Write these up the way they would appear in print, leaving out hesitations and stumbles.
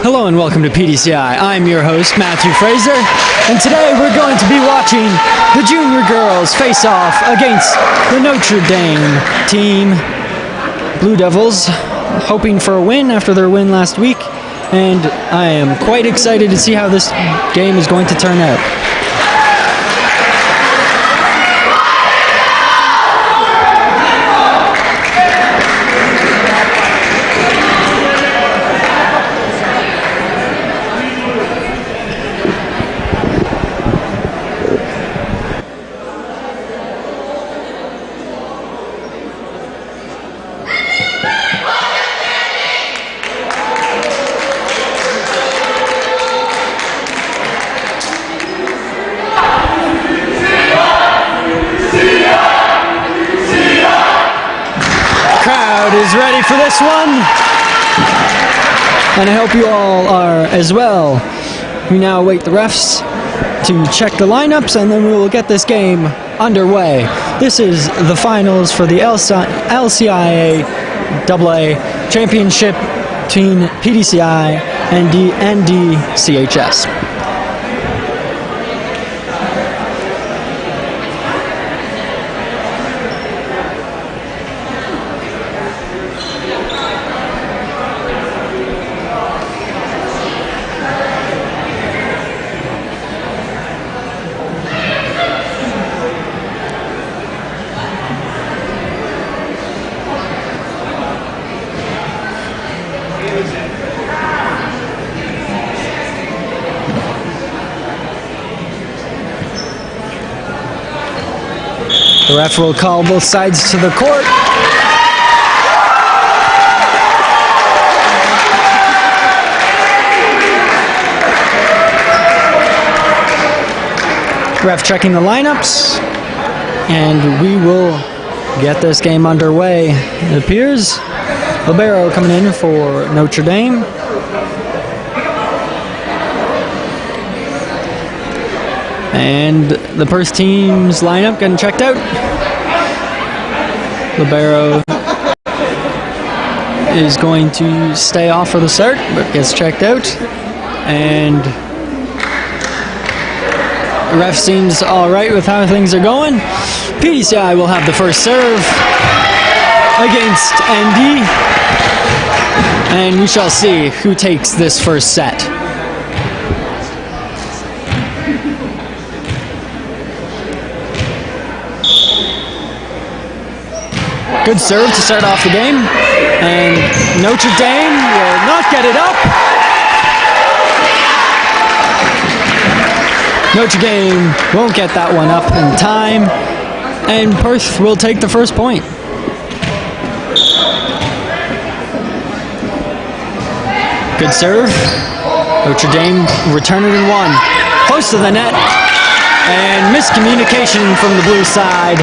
Hello and welcome to PDCI. I'm your host, Matthew Fraser, and today we're going to be watching the junior girls face off against the Notre Dame team. Blue Devils hoping for a win after their win last week, and I am quite excited to see how this game is going to turn out. Is ready for this one, and I hope you all are as well. We now await the refs to check the lineups, and then we will get this game underway. This is the finals for the LCIA AA Championship between PDCI and NDCHS. The ref will call both sides to the court. Ref checking the lineups, and we will get this game underway. It appears Libero coming in for Notre Dame. And the first team's lineup getting checked out. Libero is going to stay off for the start, but gets checked out. And the ref seems all right with how things are going. PDCI will have the first serve against ND. And we shall see who takes this first set. Good serve to start off the game, and Notre Dame will not get it up. Notre Dame won't get that one up in time, and Perth will take the first point. Good serve. Notre Dame return it in one. Close to the net. And miscommunication from the blue side,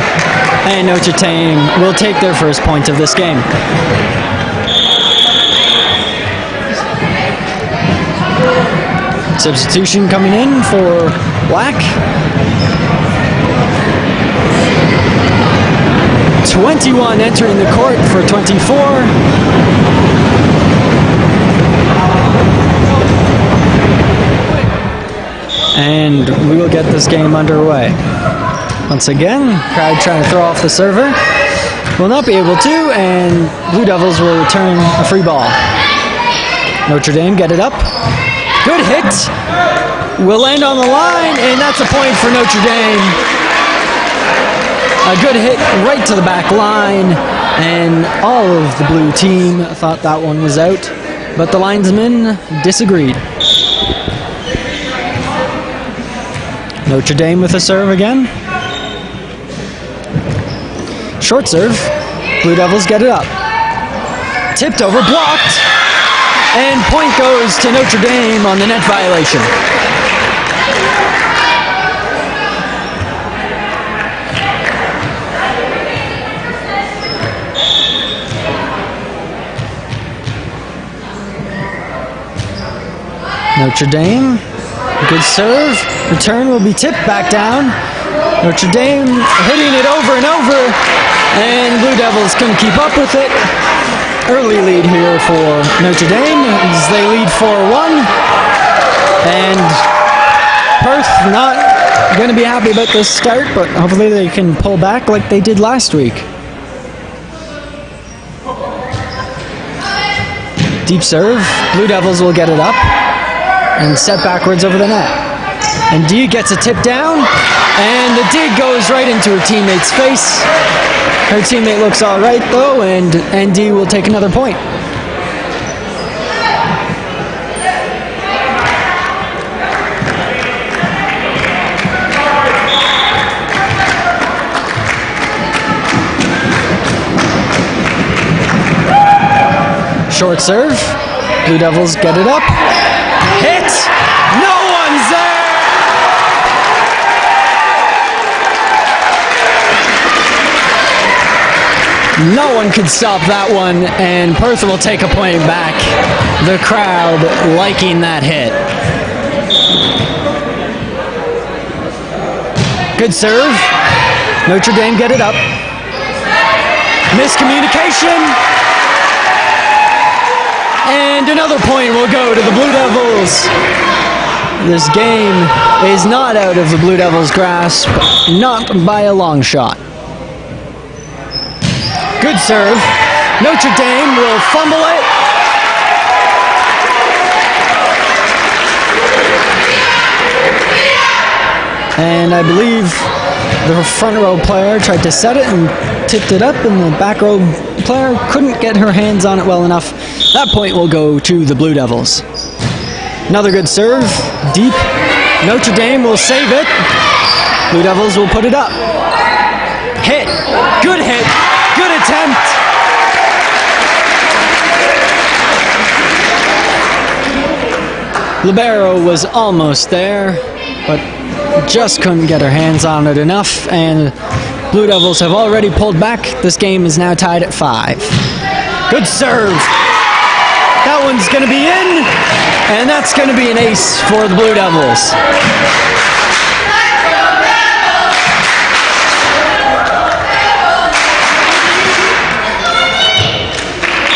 and Notre Dame will take their first point of this game. Substitution coming in for Black. 21 entering the court for 24. And we will get this game underway. Once again, crowd trying to throw off the server. Will not be able to, and Blue Devils will return a free ball. Notre Dame get it up. Good hit. Will land on the line, and that's a point for Notre Dame. A good hit right to the back line, and all of the blue team thought that one was out, but the linesmen disagreed. Notre Dame with a serve again. Short serve. Blue Devils get it up. Tipped over, blocked. And point goes to Notre Dame on the net violation. Notre Dame, good serve. Return will be tipped back down. Notre Dame hitting it over and over, and Blue Devils couldn't keep up with it. early lead here for Notre Dame as they lead 4-1. And Perth not going to be happy about this start, but hopefully they can pull back like they did last week. Deep serve. Blue Devils will get it up and set backwards over the net. And D gets a tip down, and the dig goes right into her teammate's face. Her teammate looks all right, though, and ND will take another point. Short serve. Blue Devils get it up. Hit! No one's there! No one could stop that one, and Perth will take a point back. The crowd liking that hit. Good serve. Notre Dame get it up. Miscommunication. And another point will go to the Blue Devils. This game is not out of the Blue Devils' grasp, not by a long shot. Good serve. Notre Dame will fumble it. And I believe the front row player tried to set it and tipped it up, and the back row player couldn't get her hands on it well enough. That point will go to the Blue Devils. Another good serve. Deep. Notre Dame will save it. Blue Devils will put it up. Hit. Good hit. Good attempt. Libero was almost there, but just couldn't get her hands on it enough, and Blue Devils have already pulled back. This game is now tied at 5. Good serve. That one's going to be in, and that's going to be an ace for the Blue Devils.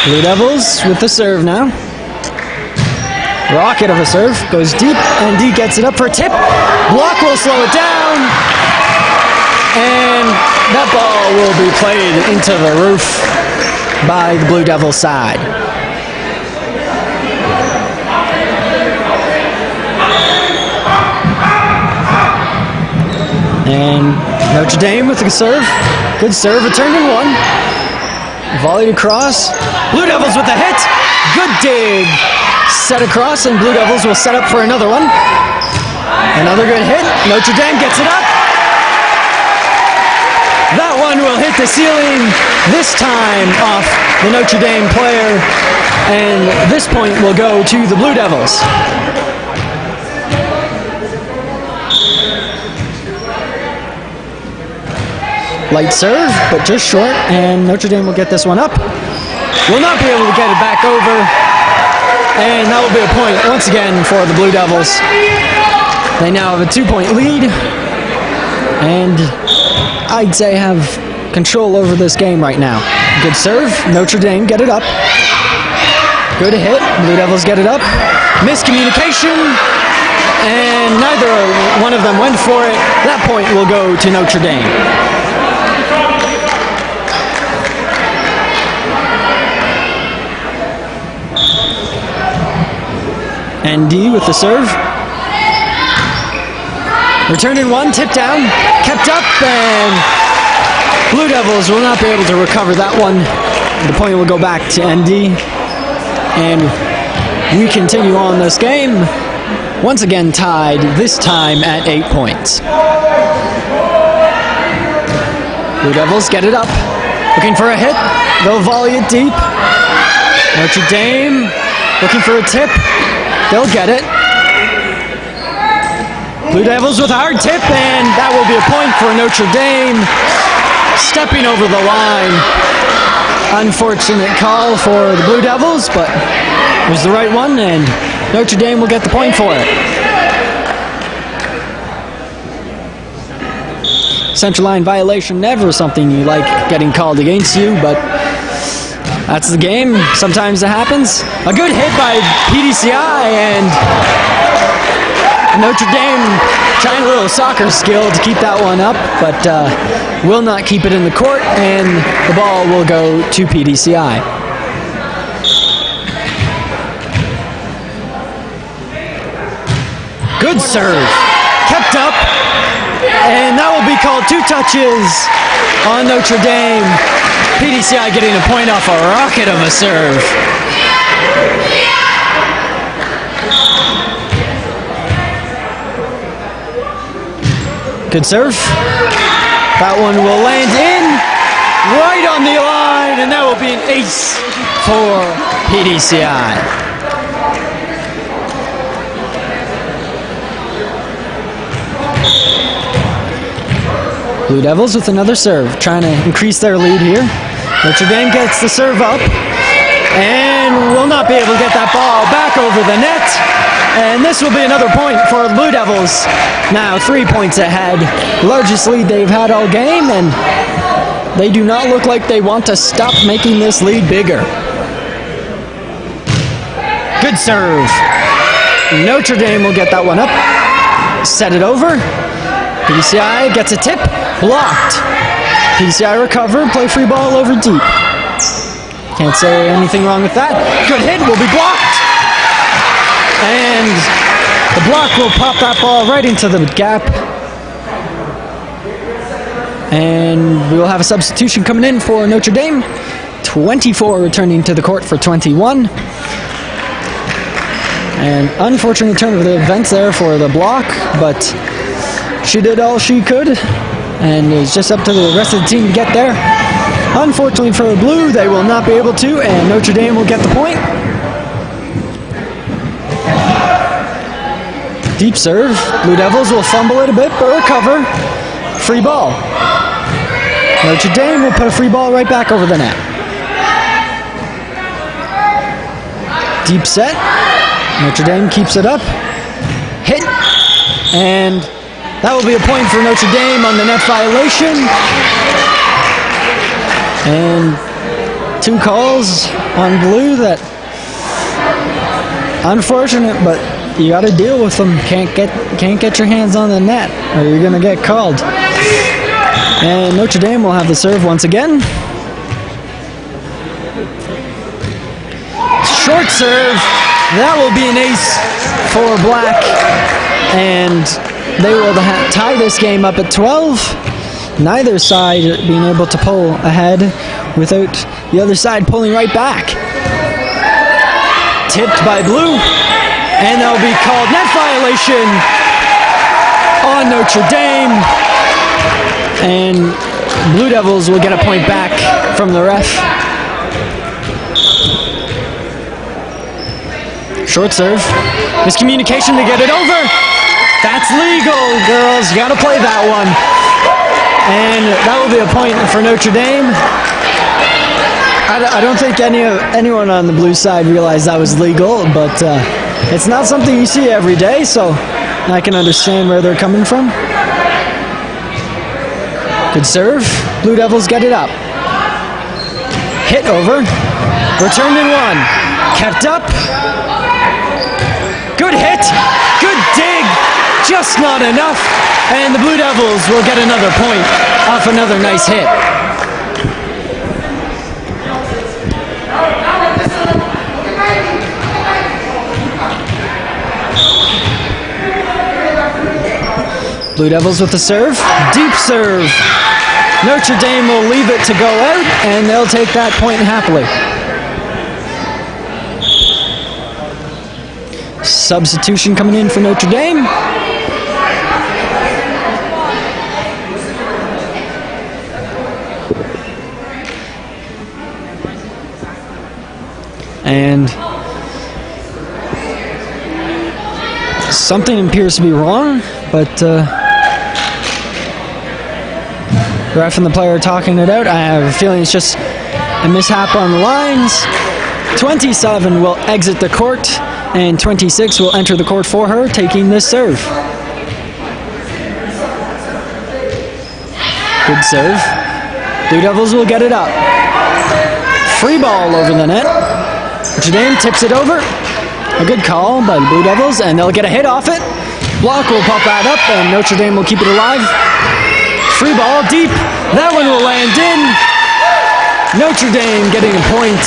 Blue Devils with the serve now. Rocket of a serve, goes deep, and D gets it up for a tip. Block will slow it down, and that ball will be played into the roof by the Blue Devils side. And Notre Dame with the serve. Good serve, returned in 1. Volleyed across. Blue Devils with the hit. Good dig. Set across, and Blue Devils will set up for another one. Another good hit. Notre Dame gets it up. That one will hit the ceiling, this time off the Notre Dame player, and this point will go to the Blue Devils. Light serve, but just short, and Notre Dame will get this one up. Will not be able to get it back over, and that will be a point once again for the Blue Devils. They now have a 2-point lead, and I'd say have control over this game right now. Good serve, Notre Dame get it up. Good hit, Blue Devils get it up. Miscommunication, and neither one of them went for it. That point will go to Notre Dame. ND with the serve. Returned in 1, tip down, kept up, and Blue Devils will not be able to recover that one. The point will go back to ND, and we continue on this game. Once again tied, this time at 8 points. Blue Devils get it up, looking for a hit. They'll volley it deep. Notre Dame looking for a tip. They'll get it. Blue Devils with a hard tip, and that will be a point for Notre Dame. Stepping over the line. Unfortunate call for the Blue Devils, but it was the right one, and Notre Dame will get the point for it. Central line violation, never something you like getting called against you, but That's the game. Sometimes it happens. A good hit by PDCI, and Notre Dame trying a little soccer skill to keep that one up, but will not keep it in the court, and the ball will go to PDCI. Good serve. Kept up, and that will be called 2 touches on Notre Dame. PDCI getting a point off a rocket of a serve. Good serve. That one will land in right on the line, and that will be an ace for PDCI. Blue Devils with another serve, trying to increase their lead here. Notre Dame gets the serve up and will not be able to get that ball back over the net. And this will be another point for the Blue Devils. Now 3 points ahead. Largest lead they've had all game, and they do not look like they want to stop making this lead bigger. Good serve. Notre Dame will get that one up. Set it over. PDCI gets a tip. Blocked. PDCI recover, play free ball over deep. Can't say anything wrong with that. Good hit, will be blocked. And the block will pop that ball right into the gap. And we will have a substitution coming in for Notre Dame. 24 returning to the court for 21. And unfortunate turn of the events there for the block, but she did all she could. And it's just up to the rest of the team to get there. Unfortunately for the Blue, they will not be able to, and Notre Dame will get the point. Deep serve. Blue Devils will fumble it a bit, but recover. Free ball. Notre Dame will put a free ball right back over the net. Deep set. Notre Dame keeps it up. Hit. And that will be a point for Notre Dame on the net violation. And 2 calls on Blue that unfortunate, but you got to deal with them. Can't get your hands on the net or you're going to get called. And Notre Dame will have the serve once again. Short serve. That will be an ace for Black. And they will tie this game up at 12. Neither side being able to pull ahead without the other side pulling right back. Tipped by Blue, and that will be called net violation on Notre Dame. And Blue Devils will get a point back from the ref. Short serve. Miscommunication to get it over. That's legal, girls. You got to play that one. And that will be a point for Notre Dame. I don't think anyone on the Blue side realized that was legal, but it's not something you see every day, so I can understand where they're coming from. Good serve. Blue Devils get it up. Hit over. Returned in 1. Kept up. Good hit. Good dig. Just not enough. And the Blue Devils will get another point off another nice hit. Blue Devils with the serve. Deep serve. Notre Dame will leave it to go out, and they'll take that point happily. Substitution coming in for Notre Dame. And something appears to be wrong, but the ref and the player are talking it out. I have a feeling it's just a mishap on the lines. 27 will exit the court, and 26 will enter the court for her, taking this serve. Good serve. Blue Devils will get it up. free ball over the net. Notre Dame tips it over. A good call by the Blue Devils, and they'll get a hit off it. Block will pop that up, and Notre Dame will keep it alive. Free ball deep. That one will land in. Notre Dame getting a point.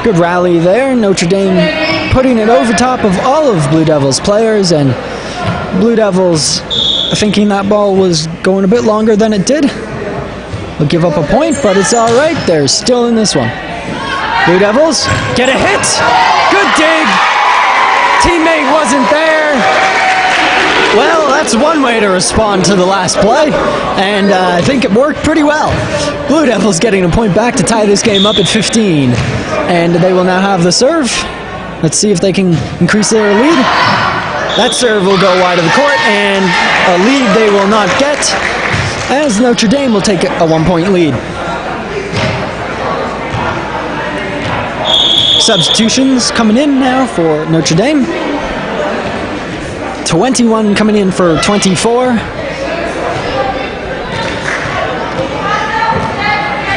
Good rally there. Notre Dame putting it over top of all of Blue Devils players, and Blue Devils thinking that ball was going a bit longer than it did. They'll give up a point, but it's all right. They're still in this one. Blue Devils get a hit. Good dig. Teammate wasn't there. Well, that's one way to respond to the last play, and I think it worked pretty well. Blue Devils getting a point back to tie this game up at 15, and they will now have the serve. Let's see if they can increase their lead. That serve will go wide of the court, and a lead they will not get, as Notre Dame will take a 1-point lead. Substitutions coming in now for Notre Dame. 21 coming in for 24.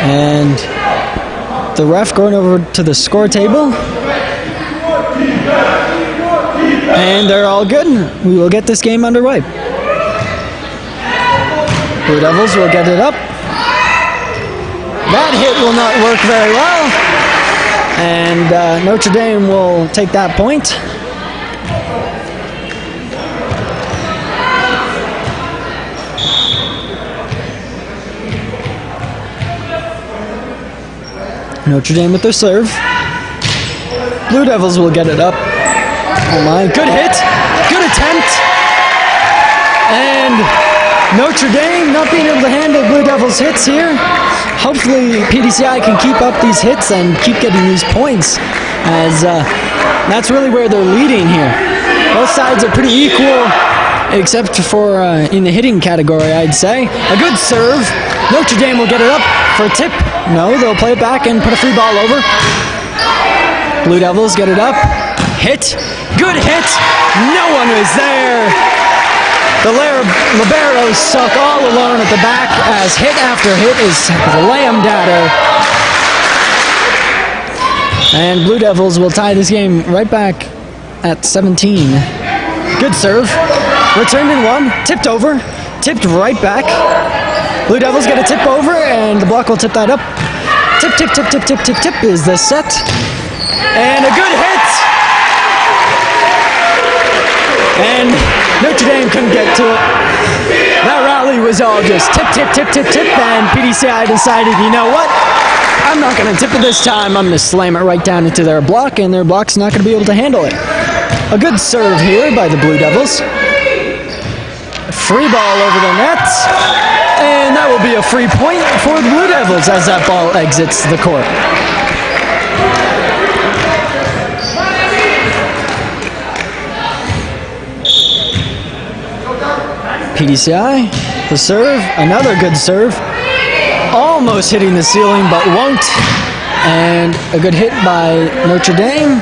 And the ref going over to the score table. And they're all good. We will get this game underway. Blue Devils will get it up. That hit will not work very well. And Notre Dame will take that point. Notre Dame with their serve. Blue Devils will get it up. Oh my, good hit, good attempt. And Notre Dame not being able to handle Blue Devils hits here. Hopefully PDCI can keep up these hits and keep getting these points, as that's really where they're leading here. Both sides are pretty equal, except for in the hitting category, I'd say. A good serve. Notre Dame will get it up for a tip. No, they'll play it back and put a free ball over. Blue Devils get it up. Hit. Good hit. No one was there. The liberos suck all alone at the back, as hit after hit is slammed at her. And Blue Devils will tie this game right back at 17. Good serve. Returned in one. Tipped over. Tipped right back. Blue Devils get a tip over, and the block will tip that up. Tip, tip, tip, tip, tip, tip, tip is the set. And a good hit! And Notre Dame couldn't get to it. That rally was all just tip, tip, tip, tip, tip, and PDCI decided, you know what? I'm not going to tip it this time. I'm going to slam it right down into their block, and their block's not going to be able to handle it. A good serve here by the Blue Devils. Free ball over the net. And that will be a free point for the Blue Devils as that ball exits the court. PDCI, the serve, another good serve. Almost hitting the ceiling, but won't. And a good hit by Notre Dame.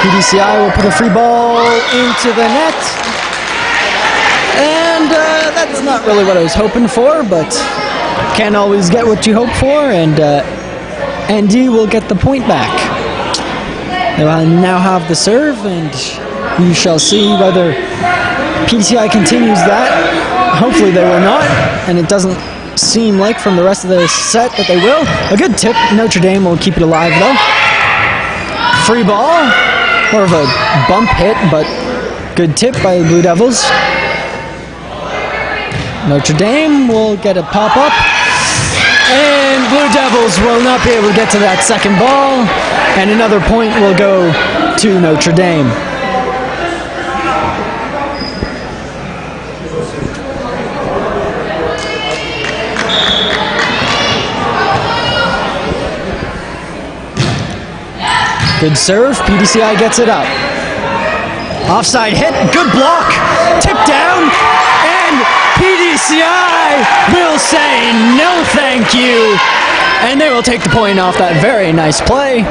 PDCI will put a free ball into the net. And that's not really what I was hoping for, but can't always get what you hope for, and ND will get the point back. They will now have the serve, and we shall see whether PDCI continues that. Hopefully they will not, and it doesn't seem like from the rest of the set that they will. A good tip. Notre Dame will keep it alive, though. Free ball. More of a bump hit, but good tip by the Blue Devils. Notre Dame will get a pop-up, and Blue Devils will not be able to get to that second ball, and another point will go to Notre Dame. Good serve, PDCI gets it up. Offside hit, good block, tip down, and PDCI will say no thank you, and they will take the point off that very nice play.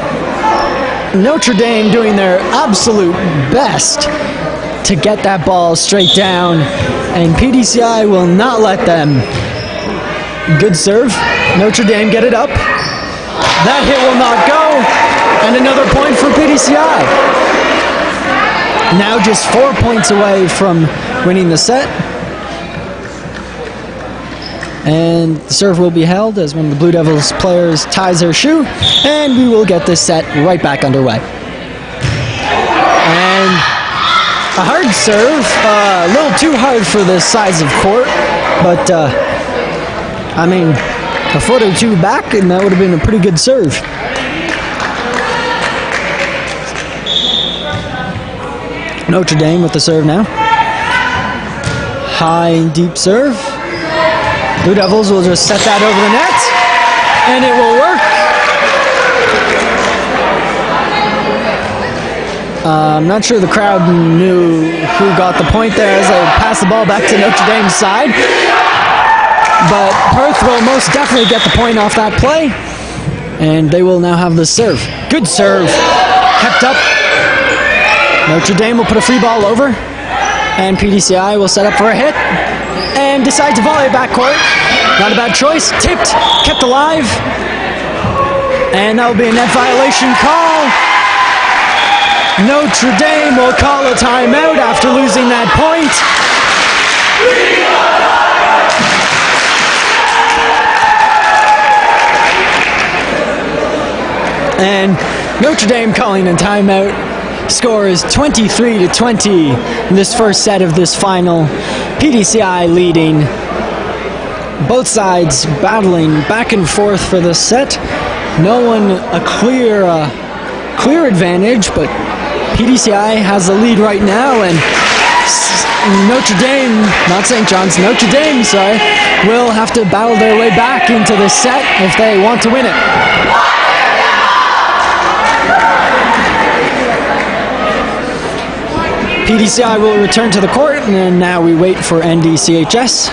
Notre Dame doing their absolute best to get that ball straight down, and PDCI will not let them. Good serve. Notre Dame get it up. That hit will not go. And another point for PDCI. Now just 4 points away from winning the set. And the serve will be held as one of the Blue Devils players ties their shoe. And we will get this set right back underway. And a hard serve. A little too hard for the size of court. But, I mean, a foot or two back, and that would have been a pretty good serve. Notre Dame with the serve now. High and deep serve. Blue Devils will just set that over the net, and it will work. I'm not sure the crowd knew who got the point there as they passed the ball back to Notre Dame's side. But Perth will most definitely get the point off that play, and they will now have the serve. Good serve, kept up. Notre Dame will put a free ball over, and PDCI will set up for a hit, and decide to volley backcourt. Not a bad choice. Tipped, kept alive, and that will be a net violation call. Notre Dame will call a timeout after losing that point. And Notre Dame calling a timeout. Score is 23-20 in this first set of this final. PDCI leading. Both sides battling back and forth for the set. No one a clear advantage, but PDCI has the lead right now, and Notre Dame, not St. John's, Notre Dame, sorry, will have to battle their way back into this set if they want to win it. PDCI will return to the court, and now we wait for NDCHS.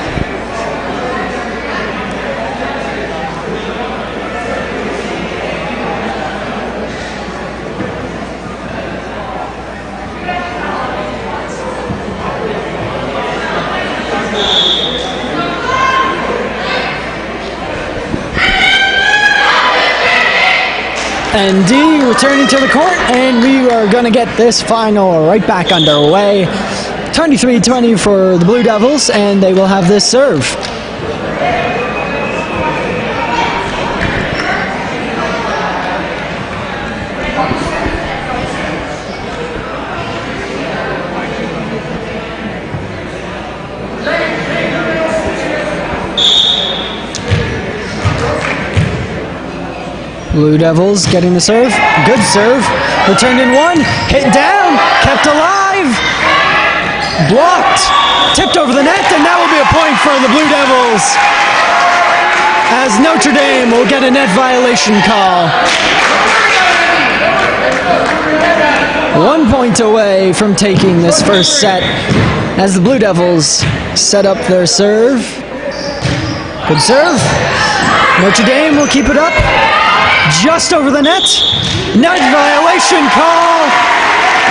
ND returning to the court, and we are going to get this final right back underway. 23-20 for the Blue Devils, and they will have this serve. Blue Devils getting the serve. Good serve. Returned in one. Hit down. Kept alive. Blocked. Tipped over the net, and that will be a point for the Blue Devils, as Notre Dame will get a net violation call. 1 point away from taking this first set as the Blue Devils set up their serve. Good serve. Notre Dame will keep it up. Just over the net. Net violation call.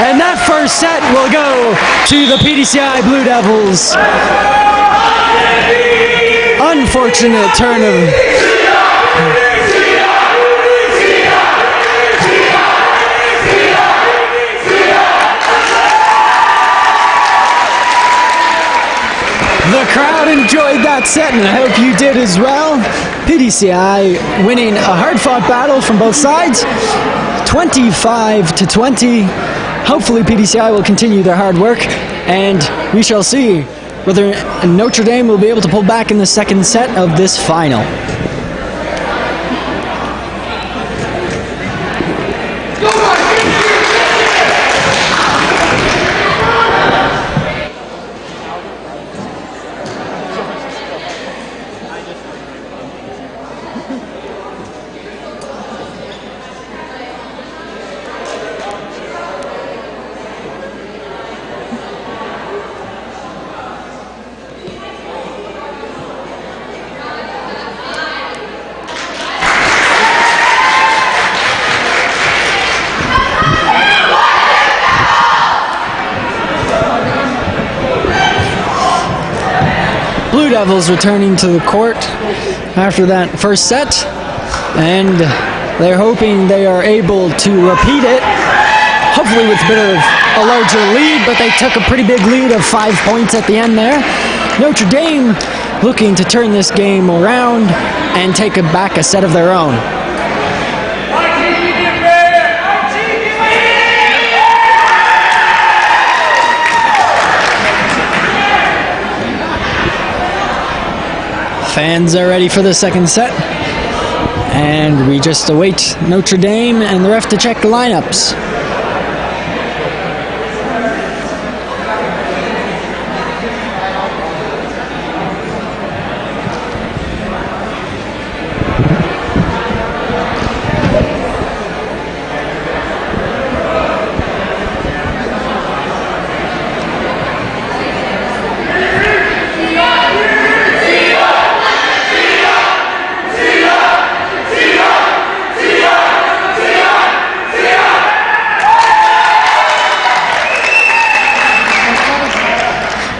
And that first set will go to the PDCI Blue Devils. Unfortunate turn of... The crowd enjoyed that set, and I hope you did as well. PDCI winning a hard-fought battle from both sides, 25-20. Hopefully PDCI will continue their hard work, and we shall see whether Notre Dame will be able to pull back in the second set of this final. Blue Devils returning to the court after that first set, and They're hoping they are able to repeat it, hopefully with a bit of a larger lead, but they took a pretty big lead of 5 points at the end there. Notre Dame looking to turn this game around and take back a set of their own. Fans are ready for the second set, and we just await Notre Dame and the ref to check the lineups.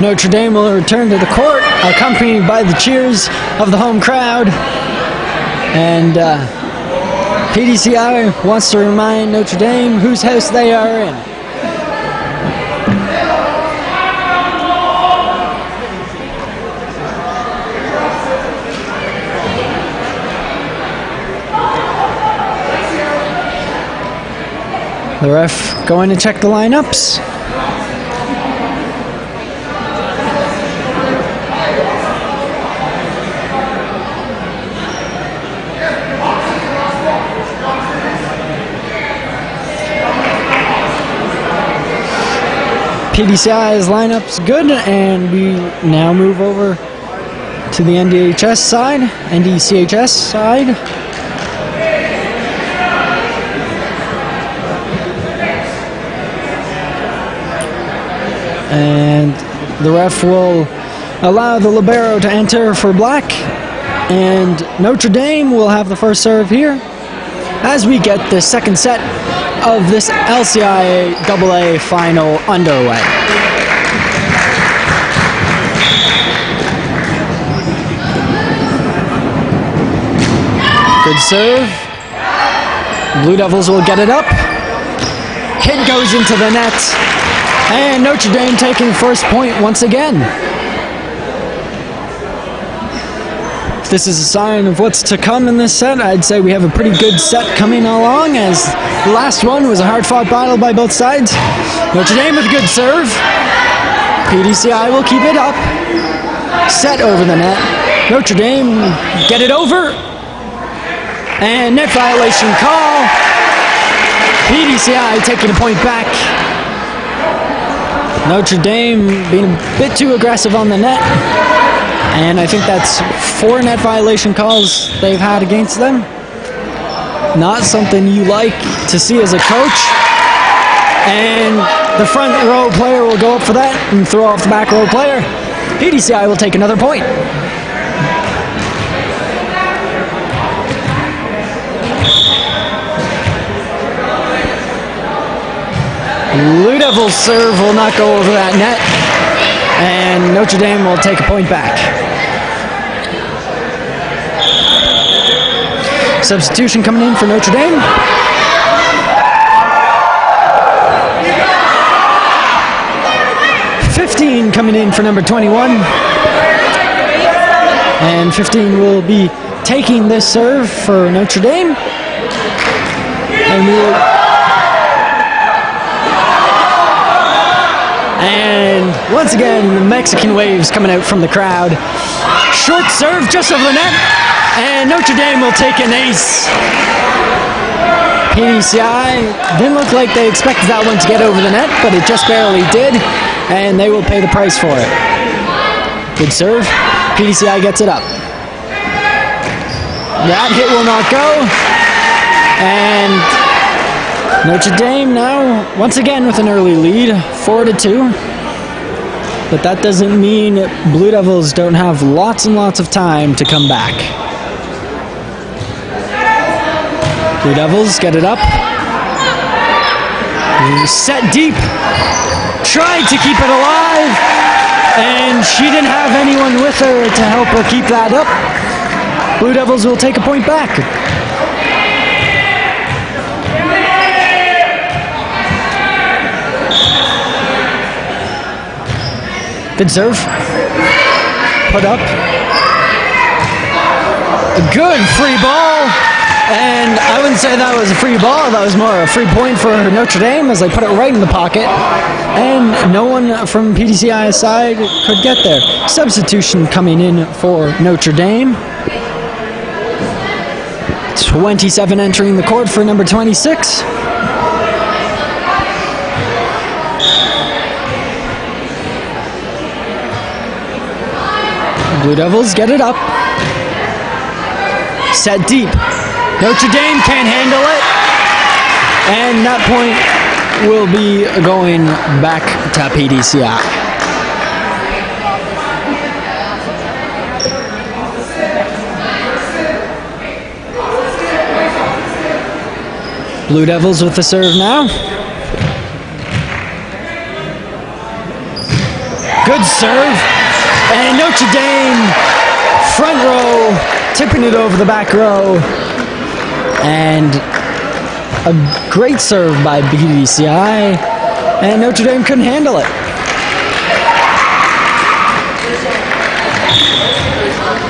Notre Dame will return to the court, accompanied by the cheers of the home crowd. And PDCI wants to remind Notre Dame whose house they are in. The ref going to check the lineups. PDCI's lineup's good, and we now move over to the NDCHS side. And the ref will allow the libero to enter for black, and Notre Dame will have the first serve here as we get the second set of this LCIA AA final underway. Good serve. Blue Devils will get it up. Hit goes into the net. And Notre Dame taking first point once again. If this is a sign of what's to come in this set, I'd say we have a pretty good set coming along, as the last one was a hard-fought battle by both sides. Notre Dame with a good serve. PDCI will keep it up. Set over the net. Notre Dame get it over. And net violation call. PDCI taking a point back. Notre Dame being a bit too aggressive on the net. And I think that's 4 net violation calls they've had against them. Not something you like to see as a coach. And the front row player will go up for that and throw off the back row player. PDCI will take another point. Blue Devils serve will not go over that net, and Notre Dame will take a point back. Substitution coming in for Notre Dame. $15 coming in for number 21. And 15 will be taking this serve for Notre Dame. And we will... And once again, the Mexican waves coming out from the crowd. Short serve just over the net, and Notre Dame will take an ace. PDCI didn't look like they expected that one to get over the net, but it just barely did, and they will pay the price for it. Good serve. PDCI gets it up. That hit will not go, and Notre Dame now, once again, with an early lead, 4-2. But that doesn't mean Blue Devils don't have lots and lots of time to come back. Blue Devils get it up. Set deep. Tried to keep it alive. And she didn't have anyone with her to help her keep that up. Blue Devils will take a point back. Good serve. Put up. A good free ball. And I wouldn't say that was a free ball. That was more a free point for Notre Dame as they put it right in the pocket. And no one from PDCI's side could get there. Substitution coming in for Notre Dame. 27 entering the court for number 26. Blue Devils get it up. Set deep. Notre Dame can't handle it. And that point will be going back to PDCI. Blue Devils with the serve now. Good serve. And Notre Dame, front row, tipping it over the back row. And a great serve by PDCI. And Notre Dame couldn't handle it.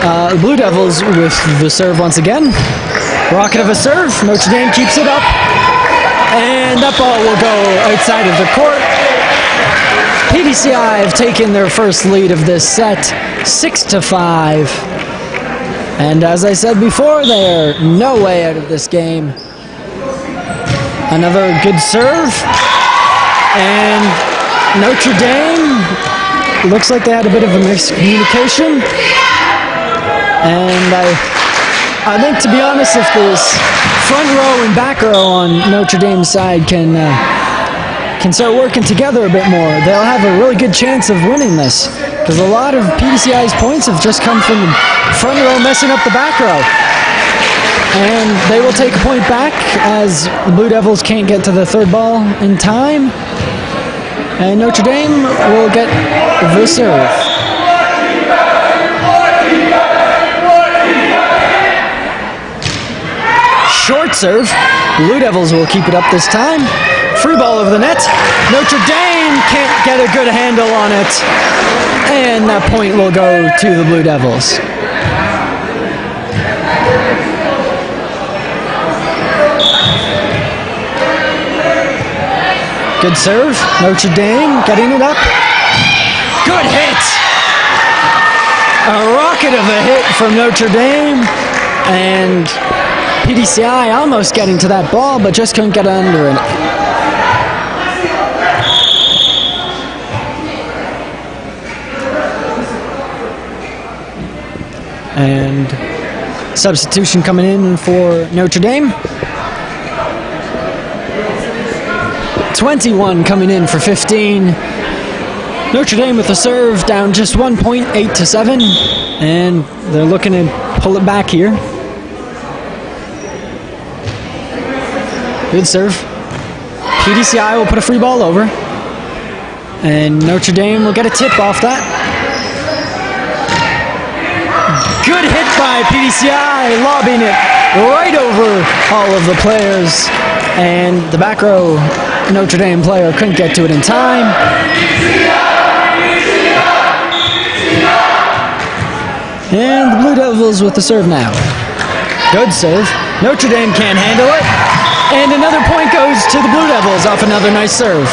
The Blue Devils with the serve once again. Rocket of a serve. Notre Dame keeps it up. And that ball will go outside of the court. PDCI have taken their first lead of this set, 6-5. And as I said before, they're no way out of this game. Another good serve. And Notre Dame, looks like they had a bit of a miscommunication. And I think, to be honest, if this front row and back row on Notre Dame's side can start working together a bit more, they'll have a really good chance of winning this. Because a lot of PDCI's points have just come from the front row messing up the back row. And they will take a point back as the Blue Devils can't get to the third ball in time. And Notre Dame will get the serve. Short serve. Blue Devils will keep it up this time. Free ball over the net. Notre Dame can't get a good handle on it. And that point will go to the Blue Devils. Good serve. Notre Dame getting it up. Good hit. A rocket of a hit from Notre Dame. And PDCI almost getting to that ball, but just couldn't get under it. And substitution coming in for Notre Dame. 21 coming in for 15. Notre Dame with the serve, down just 1 point, 8-7. And they're looking to pull it back here. Good serve. PDCI will put a free ball over. And Notre Dame will get a tip off that. Good hit by PDCI, lobbing it right over all of the players. And the back row Notre Dame player couldn't get to it in time. And the Blue Devils with the serve now. Good serve. Notre Dame can't handle it. And another point goes to the Blue Devils off another nice serve.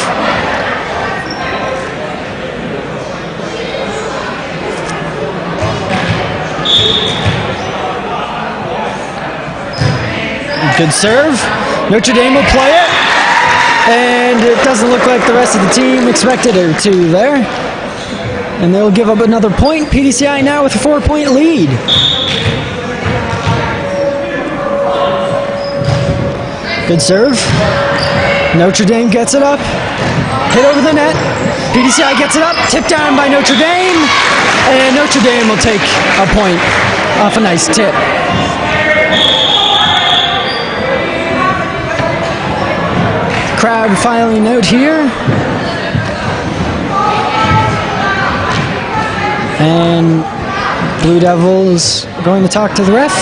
Good serve. Notre Dame will play it. And it doesn't look like the rest of the team expected her to there. And they'll give up another point. PDCI now with a 4-point lead. Good serve. Notre Dame gets it up. Hit over the net. PDCI gets it up. Tipped down by Notre Dame. And Notre Dame will take a point off a nice tip. Crowd filing out here. And Blue Devils going to talk to the ref.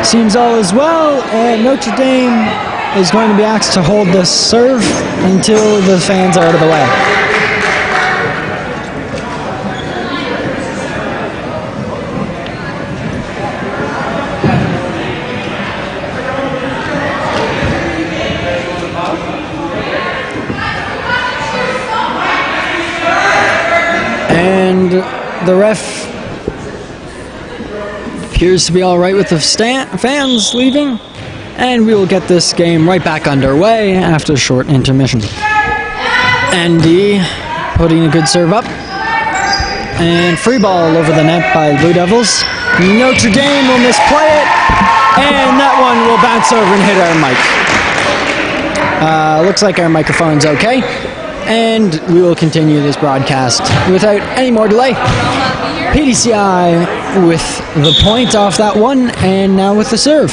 Seems all is well, and Notre Dame is going to be asked to hold this serve until the fans are out of the way. the ref appears to be all right with the fans leaving, and we will get this game right back underway after a short intermission. ND putting a good serve up, and free ball over the net by the Blue Devils. Notre Dame will misplay it, and that one will bounce over and hit our mic. Looks like our microphone's okay, and we will continue this broadcast without any more delay. PDCI with the point off that one, and now with the serve.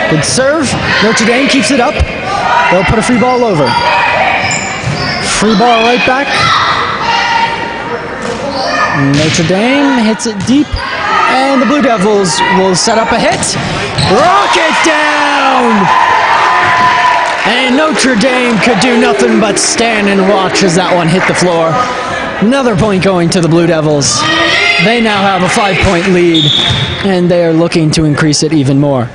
Good serve. Notre Dame keeps it up. They'll put a free ball over. Free ball right back. Notre Dame hits it deep, and the Blue Devils will set up a hit. Rocket down! And Notre Dame could do nothing but stand and watch as that one hit the floor. Another point going to the Blue Devils. They now have a 5-point lead, and they are looking to increase it even more.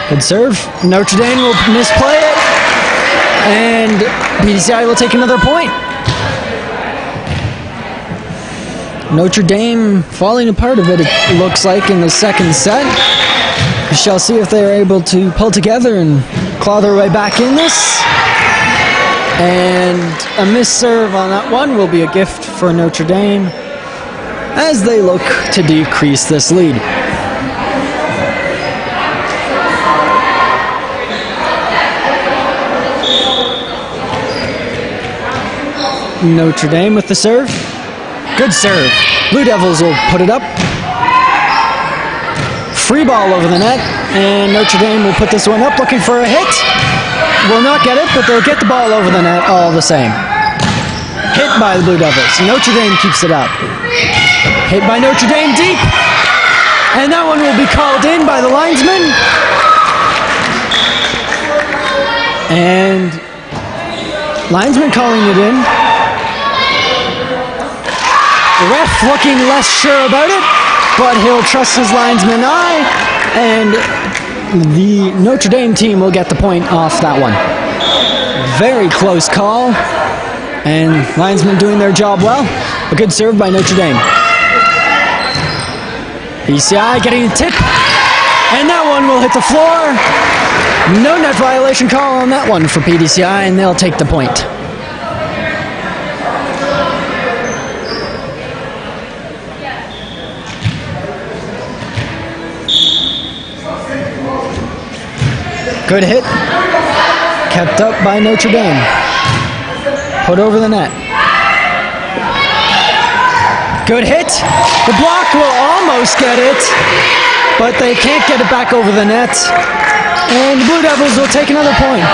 Good serve. Notre Dame will misplay it, and PDCI will take another point. Notre Dame falling apart a bit, it looks like, in the second set. We shall see if they are able to pull together and claw their way back in this. And a missed serve on that one will be a gift for Notre Dame as they look to decrease this lead. Notre Dame with the serve. Good serve. Blue Devils will put it up. Free ball over the net, and Notre Dame will put this one up looking for a hit. Will not get it, but they'll get the ball over the net all the same. Hit by the Blue Devils. Notre Dame keeps it up. Hit by Notre Dame deep, and that one will be called in by the linesman. And linesman calling it in. The ref looking less sure about it, but he'll trust his linesman eye, and the Notre Dame team will get the point off that one. Very close call, and linesmen doing their job well. A good serve by Notre Dame. PDCI getting a tip, and that one will hit the floor. No net violation call on that one for PDCI, and they'll take the point. Good hit. Kept up by Notre Dame. Put over the net. Good hit. The block will almost get it, but they can't get it back over the net. And the Blue Devils will take another point.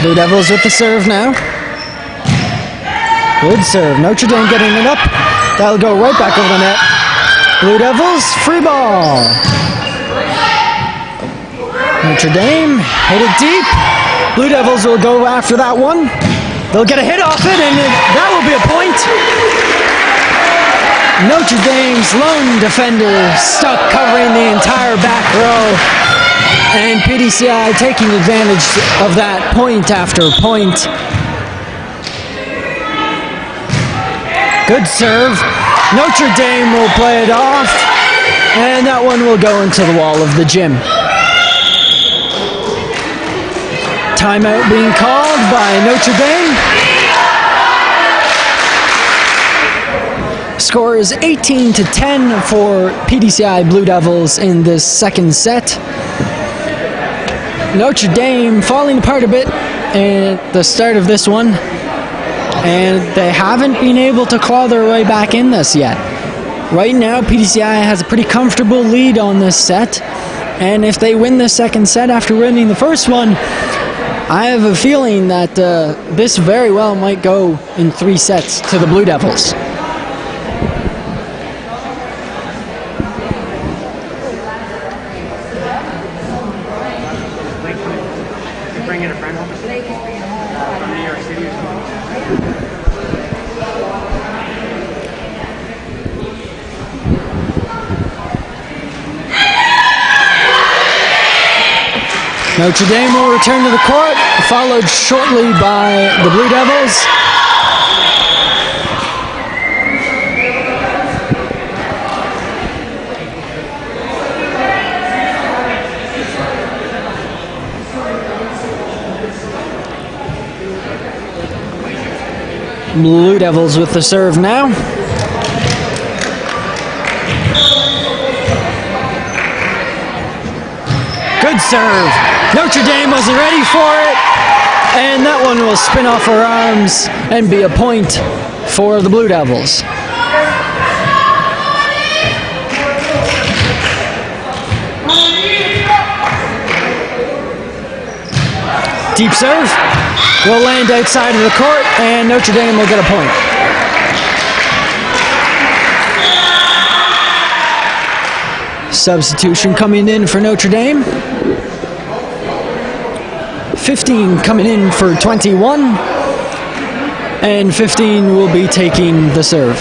Blue Devils with the serve now. Good serve. Notre Dame getting it up. That'll go right back over the net. Blue Devils, free ball. Notre Dame hit it deep. Blue Devils will go after that one. They'll get a hit off it, and that will be a point. Notre Dame's lone defender stuck covering the entire back row, and PDCI taking advantage of that point after point. Good serve. Notre Dame will play it off, and that one will go into the wall of the gym. Timeout being called by Notre Dame. Score is 18-10 for PDCI Blue Devils in this second set. Notre Dame falling apart a bit at the start of this one, and they haven't been able to claw their way back in this yet. Right now, PDCI has a pretty comfortable lead on this set, and if they win the second set after winning the first one, I have a feeling that this very well might go in 3 sets to the Blue Devils. Notre Dame will return to the court, followed shortly by the Blue Devils. Blue Devils with the serve now. Good serve. Notre Dame wasn't ready for it, and that one will spin off her arms and be a point for the Blue Devils. Deep serve will land outside of the court, and Notre Dame will get a point. Substitution coming in for Notre Dame. 15 coming in for 21, and 15 will be taking the serve.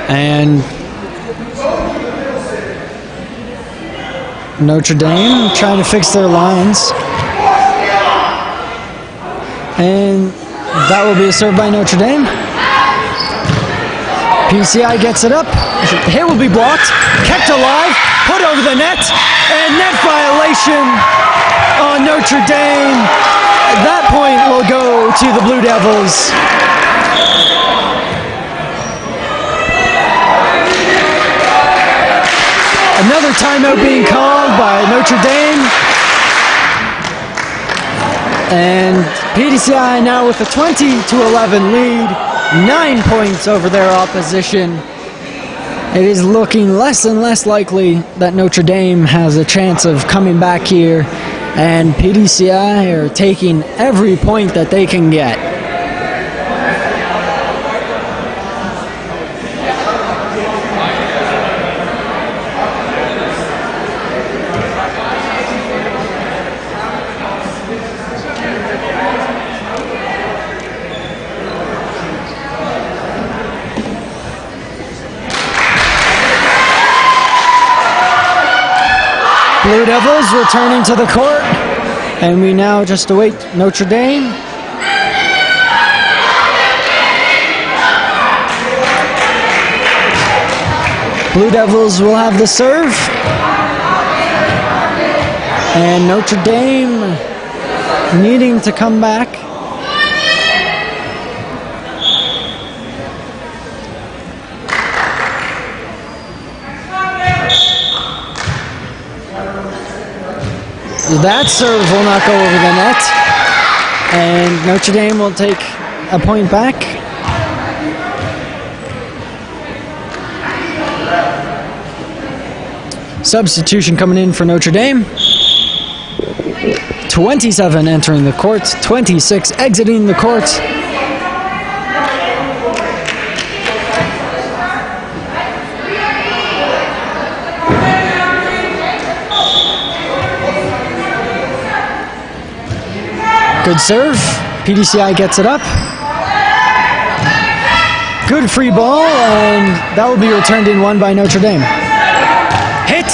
And Notre Dame trying to fix their lines. And that will be a serve by Notre Dame. PDCI gets it up. The hit will be blocked. Kept alive. Put over the net. And net violation on Notre Dame. That point will go to the Blue Devils. Another timeout being called by Notre Dame. And PDCI now with a 20-11 lead, 9 points over their opposition. It is looking less and less likely that Notre Dame has a chance of coming back here, and PDCI are taking every point that they can get. Blue Devils returning to the court, and we now just await Notre Dame. Blue Devils will have the serve, and Notre Dame needing to come back. That serve will not go over the net, and Notre Dame will take a point back. Substitution coming in for Notre Dame. 27 entering the court, 26 exiting the court. Good serve. PDCI gets it up. Good free ball, and that will be returned in one by Notre Dame. Hit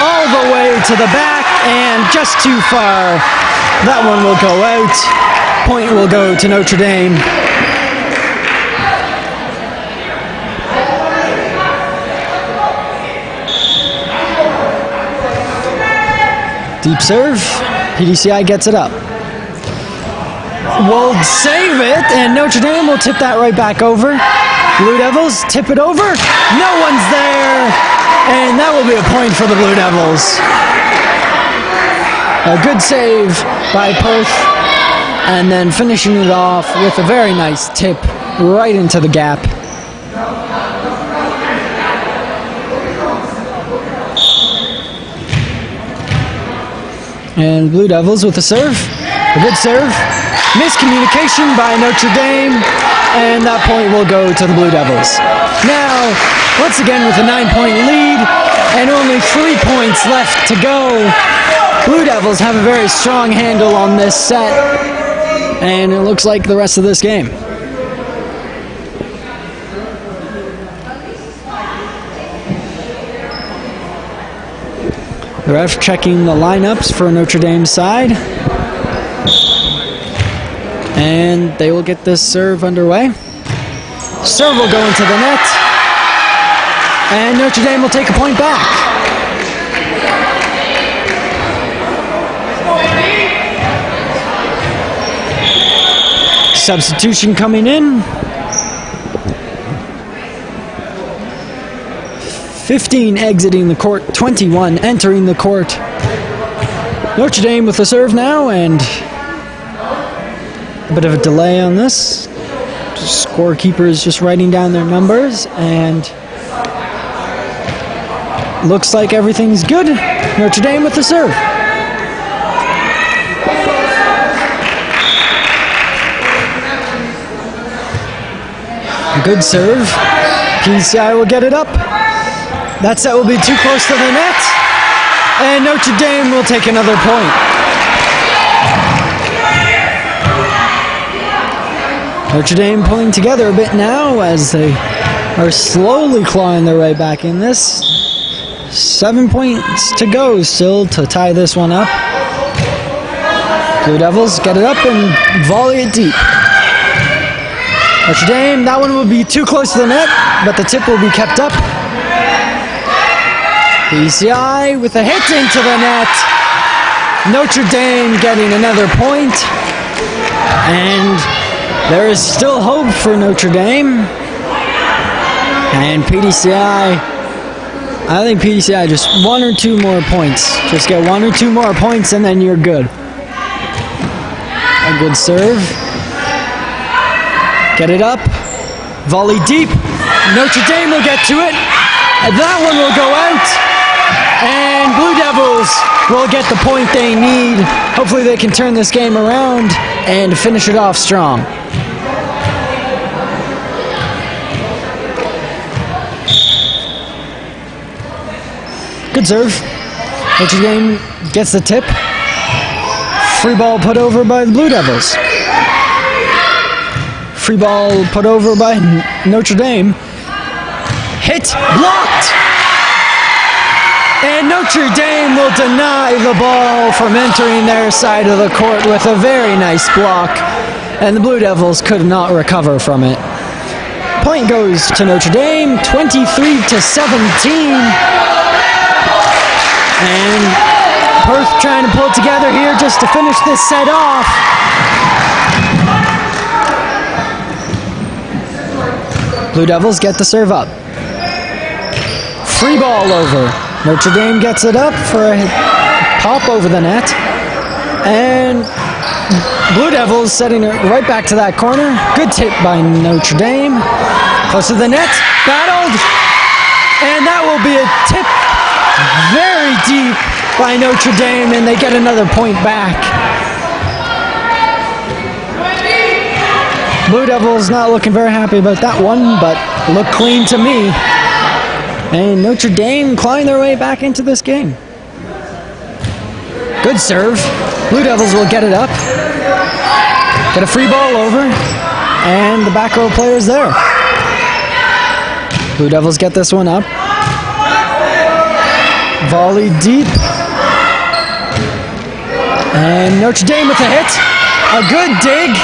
all the way to the back, and just too far. That one will go out. Point will go to Notre Dame. Deep serve. PDCI gets it up. Will save it, and Notre Dame will tip that right back over. Blue Devils tip it over. No one's there, and that will be a point for the Blue Devils. A good save by Perth, and then finishing it off with a very nice tip right into the gap. And Blue Devils with a serve. A good serve. Miscommunication by Notre Dame, and that point will go to the Blue Devils. Now, once again with a 9-point lead, and only 3 points left to go. Blue Devils have a very strong handle on this set, and it looks like the rest of this game. The ref checking the lineups for Notre Dame's side. And they will get this serve underway. Serve will go into the net. And Notre Dame will take a point back. Substitution coming in. 15 exiting the court, 21 entering the court. Notre Dame with the serve now, and a bit of a delay on this. Scorekeeper is just writing down their numbers, and looks like everything's good. Notre Dame with the serve. Good serve. PDCI will get it up. That set will be too close to the net, and Notre Dame will take another point. Notre Dame pulling together a bit now as they are slowly clawing their way back in this. 7 points to go still to tie this one up. Blue Devils get it up and volley it deep. Notre Dame, that one will be too close to the net, but the tip will be kept up. PDCI with a hit into the net. Notre Dame getting another point. And there is still hope for Notre Dame. And PDCI, I think PDCI just 1 or 2 more points. Just get 1 or 2 more points and then you're good. A good serve. Get it up. Volley deep. Notre Dame will get to it. And that one will go out. And Blue Devils will get the point they need. Hopefully they can turn this game around and finish it off strong. Good serve. Notre Dame gets the tip. Free ball put over by the Blue Devils. Free ball put over by Notre Dame. Hit, blocked! And Notre Dame will deny the ball from entering their side of the court with a very nice block. And the Blue Devils could not recover from it. Point goes to Notre Dame, 23-17. And Perth trying to pull it together here just to finish this set off. Blue Devils get the serve up. Free ball over. Notre Dame gets it up for a pop over the net. And Blue Devils setting it right back to that corner. Good tip by Notre Dame. Close to the net. Battled. And that will be a tip very deep by Notre Dame, and they get another point back. Blue Devils not looking very happy about that one, but look clean to me. And Notre Dame clawing their way back into this game. Good serve. Blue Devils will get it up. Get a free ball over. And the back row player's there. Blue Devils get this one up. Volley deep. And Notre Dame with a hit. A good dig.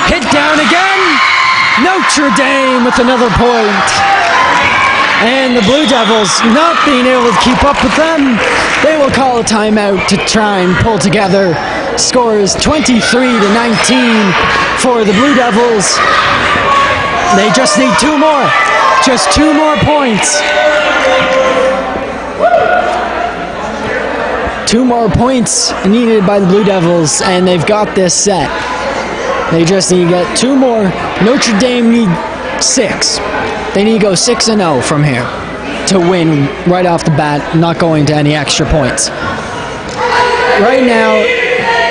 Hit down again. Notre Dame with another point. And the Blue Devils not being able to keep up with them. They will call a timeout to try and pull together. Score is 23-19 for the Blue Devils. They just need 2 more. Just 2 more points. 2 more points needed by the Blue Devils, and they've got this set. They just need to get 2 more. Notre Dame need 6. They need to go 6-0 from here to win right off the bat, not going to any extra points. Right now,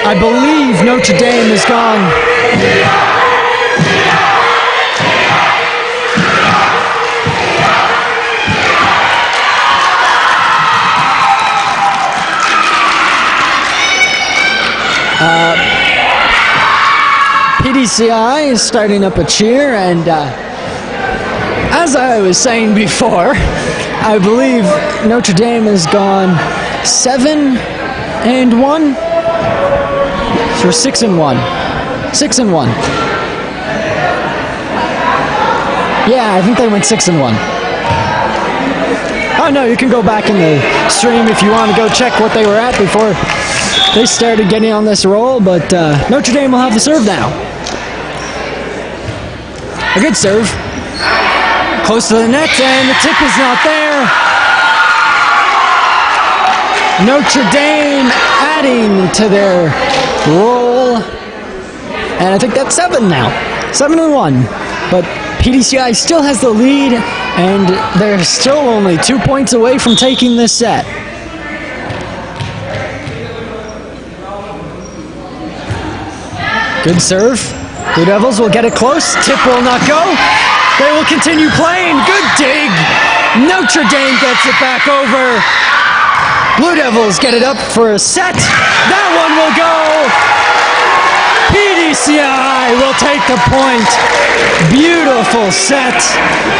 I believe Notre Dame is gone. PDCI is starting up a cheer, and as I was saying before, I believe Notre Dame has gone 7-1. Or 6-1. 6-1. Yeah, I think they went 6-1. Oh no, you can go back in the stream if you want to go check what they were at before they started getting on this roll, but Notre Dame will have the serve now. A good serve. Close to the net, and the tip is not there. Notre Dame adding to their roll, and I think that's 7 now. 7-1. But PDCI still has the lead, and they're still only 2 points away from taking this set. Good serve. Blue Devils will get it close. Tip will not go. They will continue playing. Good dig. Notre Dame gets it back over. Blue Devils get it up for a set. That one will go. PDCI will take the point. Beautiful set.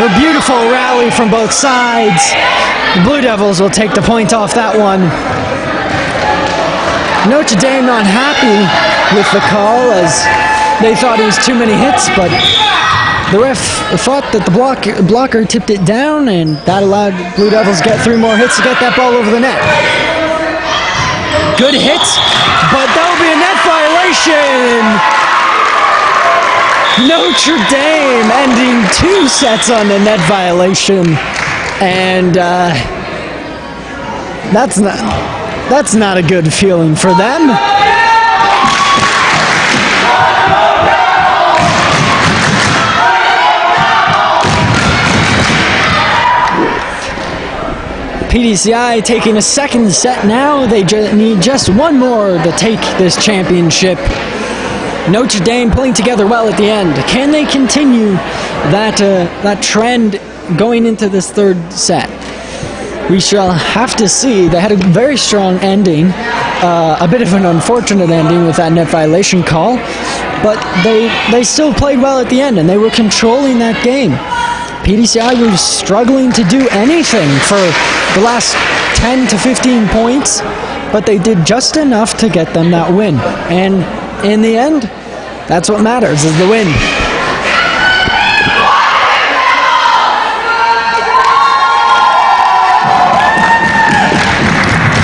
A beautiful rally from both sides. The Blue Devils will take the point off that one. Notre Dame not happy with the call, as they thought it was too many hits, but the ref thought that the blocker tipped it down, and that allowed Blue Devils to get 3 more hits to get that ball over the net. Good hit, but that will be a net violation. Notre Dame ending 2 sets on the net violation, and that's not a good feeling for them. PDCI taking a second set now. They need just 1 more to take this championship. Notre Dame playing together well at the end. Can they continue that trend going into this 3rd set? We shall have to see. They had a very strong ending, a bit of an unfortunate ending with that net violation call, but they still played well at the end, and they were controlling that game. PDCI was struggling to do anything for the last 10 to 15 points, but they did just enough to get them that win. And in the end, that's what matters, is the win.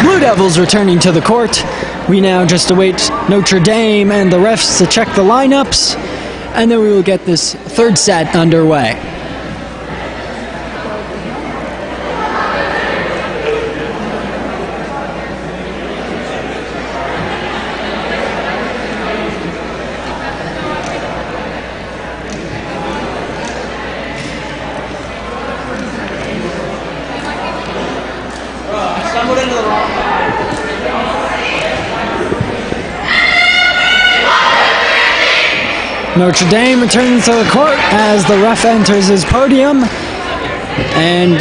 Blue Devils returning to the court. We now just await Notre Dame and the refs to check the lineups, and then we will get this 3rd set underway. Notre Dame returning to the court as the ref enters his podium. And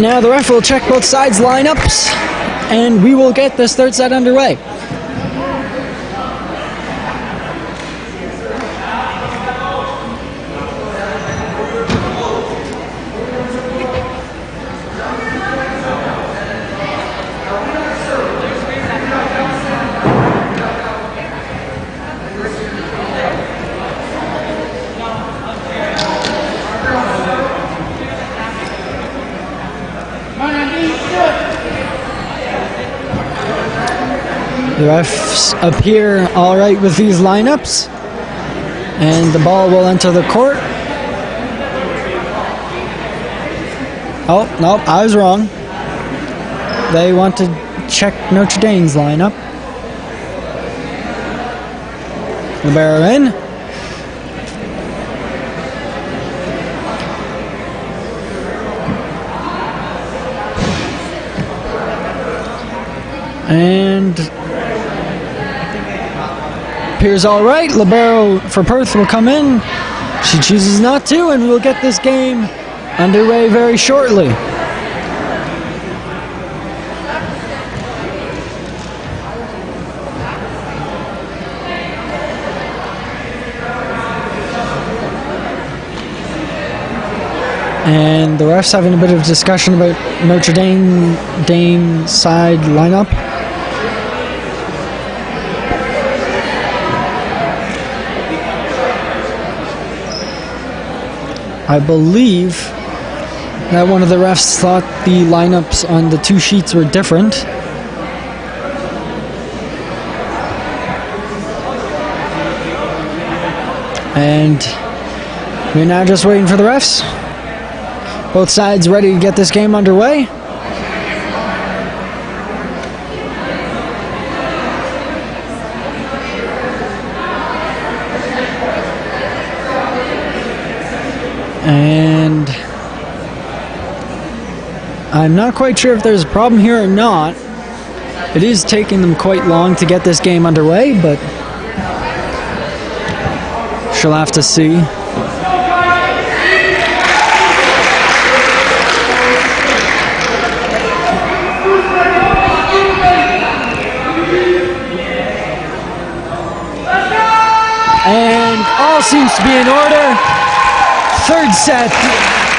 now the ref will check both sides' lineups, and we will get this 3rd set underway. The refs appear all right with these lineups, and the ball will enter the court. Oh, no, I was wrong. They want to check Notre Dame's lineup. Libero in. And appears all right. Libero for Perth will come in. She chooses not to, and we'll get this game underway very shortly. And the refs having a bit of discussion about Notre Dame side lineup. I believe that one of the refs thought the lineups on the two sheets were different. And we're now just waiting for the refs. Both sides ready to get this game underway. And I'm not quite sure if there's a problem here or not. It is taking them quite long to get this game underway, but she'll have to see. And all seems to be in order. Third set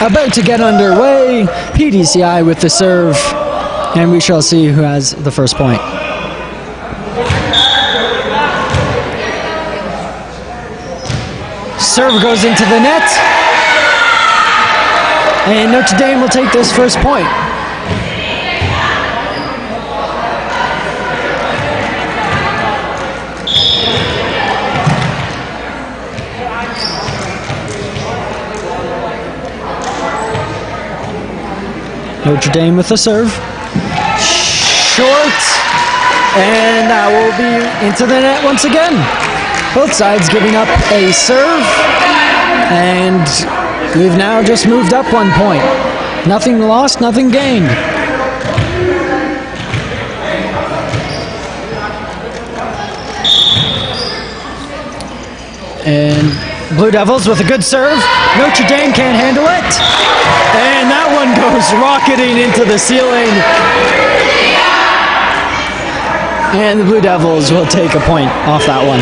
about to get underway. PDCI with the serve, and we shall see who has the first point. Serve goes into the net, and Notre Dame will take this first point. Notre Dame with the serve. Short, and that will be into the net once again. Both sides giving up a serve, and we've now just moved up 1 point. Nothing lost, nothing gained. And Blue Devils with a good serve. Notre Dame can't handle it. And that one goes rocketing into the ceiling. And the Blue Devils will take a point off that one.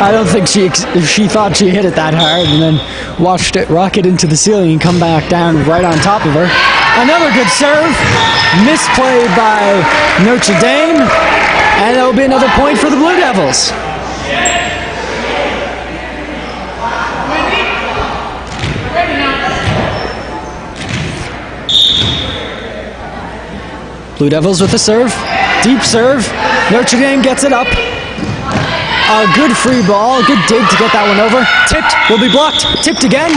I don't think she thought she hit it that hard and then watched it rocket into the ceiling and come back down right on top of her. Another good serve. Misplay by Notre Dame. And that will be another point for the Blue Devils. Blue Devils with the serve. Deep serve. Notre Dame gets it up. A good free ball. Good dig to get that one over. Tipped. Will be blocked. Tipped again.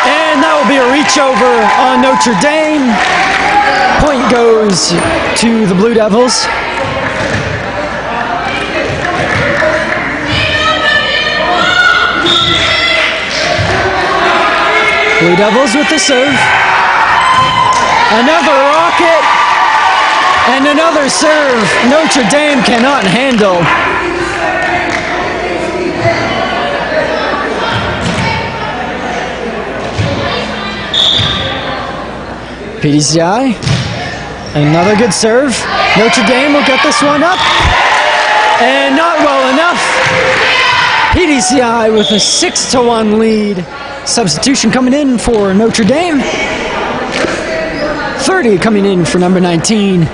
And that will be a reach over on Notre Dame. Point goes to the Blue Devils. Blue Devils with the serve. Another rocket. And another serve Notre Dame cannot handle. PDCI, another good serve. Notre Dame will get this one up. And not well enough. PDCI with a 6-1 lead. Substitution coming in for Notre Dame. 30 coming in for number 19.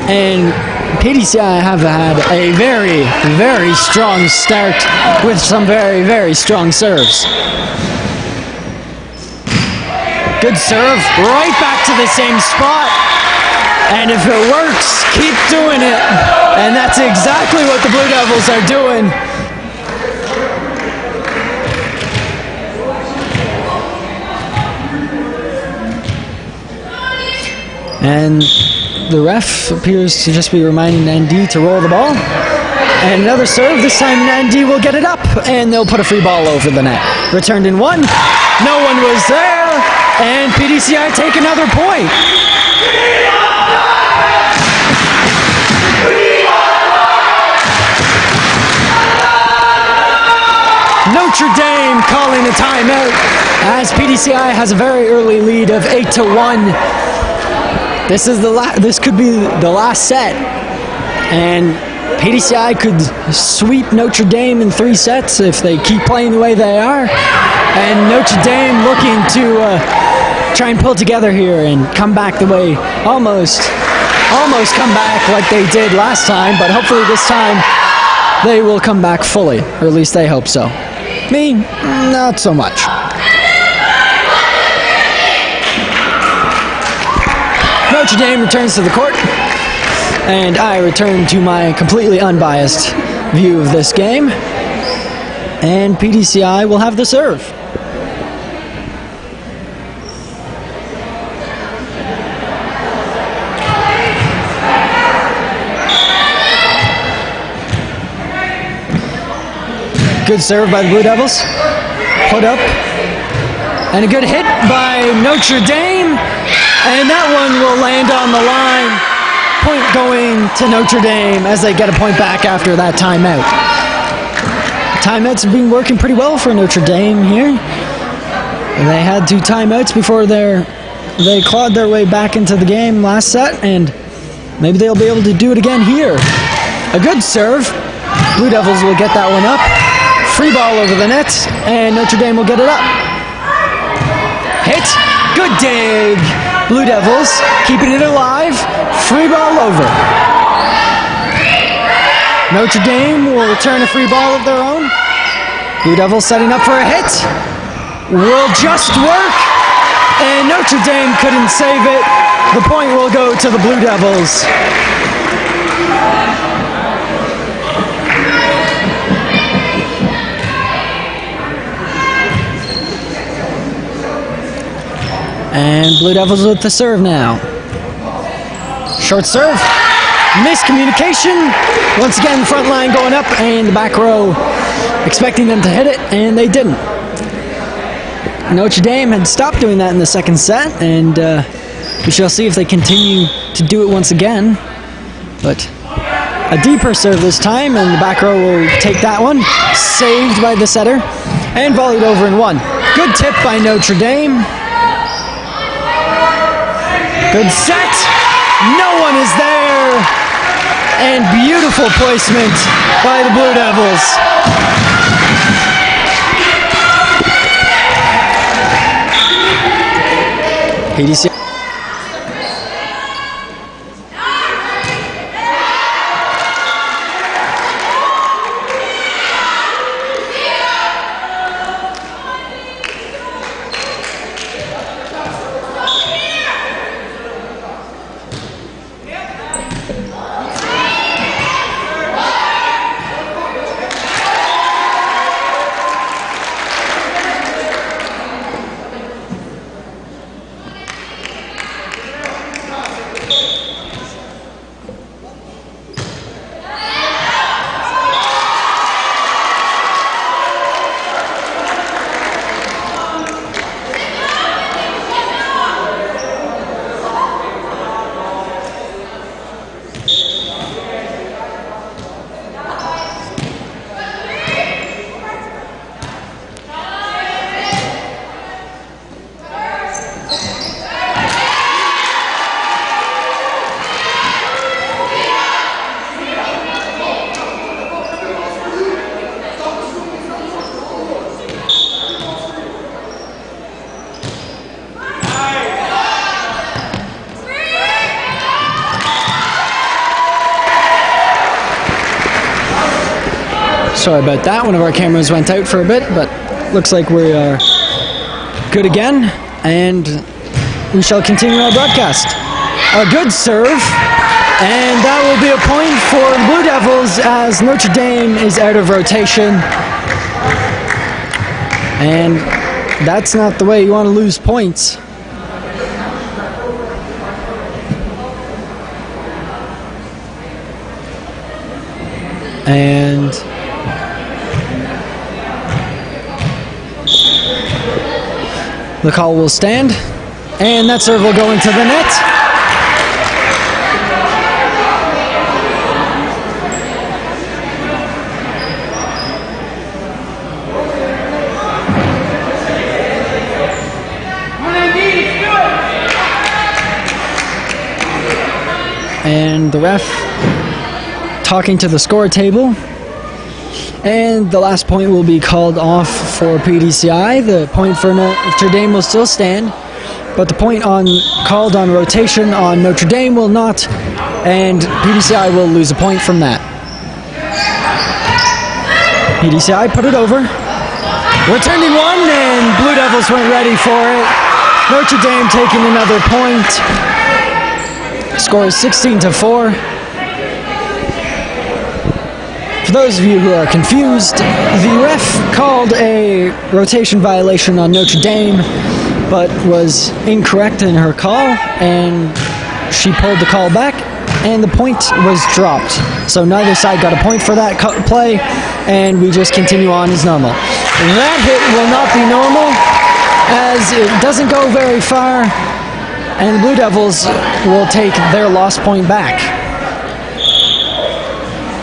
And PDCI have had a very, very strong start with some very, very strong serves. Good serve, right back to the same spot. And if it works, keep doing it. And that's exactly what the Blue Devils are doing. And the ref appears to just be reminding ND to roll the ball. And another serve, this time ND will get it up, and they'll put a free ball over the net. Returned in one, no one was there, and PDCI take another point. Notre Dame calling a timeout as PDCI has a very early lead of 8-1. This could be the last set, and PDCI could sweep Notre Dame in 3 sets if they keep playing the way they are. And Notre Dame looking to try and pull together here and come back the way, almost come back like they did last time, but hopefully this time they will come back fully, or at least they hope so. Me, not so much. Notre Dame returns to the court, and I return to my completely unbiased view of this game, and PDCI will have the serve. Good serve by the Blue Devils. Put up. And a good hit by Notre Dame. And that one will land on the line. Point going to Notre Dame as they get a point back after that timeout. Timeouts have been working pretty well for Notre Dame here. They had 2 timeouts before they clawed their way back into the game last set, and maybe they'll be able to do it again here. A good serve. Blue Devils will get that one up. Free ball over the net, and Notre Dame will get it up. Hit. Good dig. Blue Devils keeping it alive. Free ball over. Notre Dame will return a free ball of their own. Blue Devils setting up for a hit. Will just work. And Notre Dame couldn't save it. The point will go to the Blue Devils. And Blue Devils with the serve now. Short serve. Miscommunication. Once again, front line going up, and the back row expecting them to hit it, and they didn't. Notre Dame had stopped doing that in the second set, and we shall see if they continue to do it once again. But a deeper serve this time, and the back row will take that one. Saved by the setter, and volleyed over in 1. Good tip by Notre Dame. Good set. No one is there. And beautiful placement by the Blue Devils. PDCI. Sorry about that. One of our cameras went out for a bit, but looks like we are good again, and we shall continue our broadcast. A good serve, and that will be a point for the Blue Devils as Notre Dame is out of rotation. And that's not the way you want to lose points. And the call will stand, and that serve will go into the net. And the ref talking to the score table. And the last point will be called off for PDCI. The point for Notre Dame will still stand, but the point called on rotation on Notre Dame will not, and PDCI will lose a point from that. PDCI put it over. Returning one, and Blue Devils went ready for it. Notre Dame taking another point. Score is 16-4. For those of you who are confused, the ref called a rotation violation on Notre Dame, but was incorrect in her call, and she pulled the call back, and the point was dropped. So neither side got a point for that play, and we just continue on as normal. That hit will not be normal, as it doesn't go very far, and the Blue Devils will take their lost point back.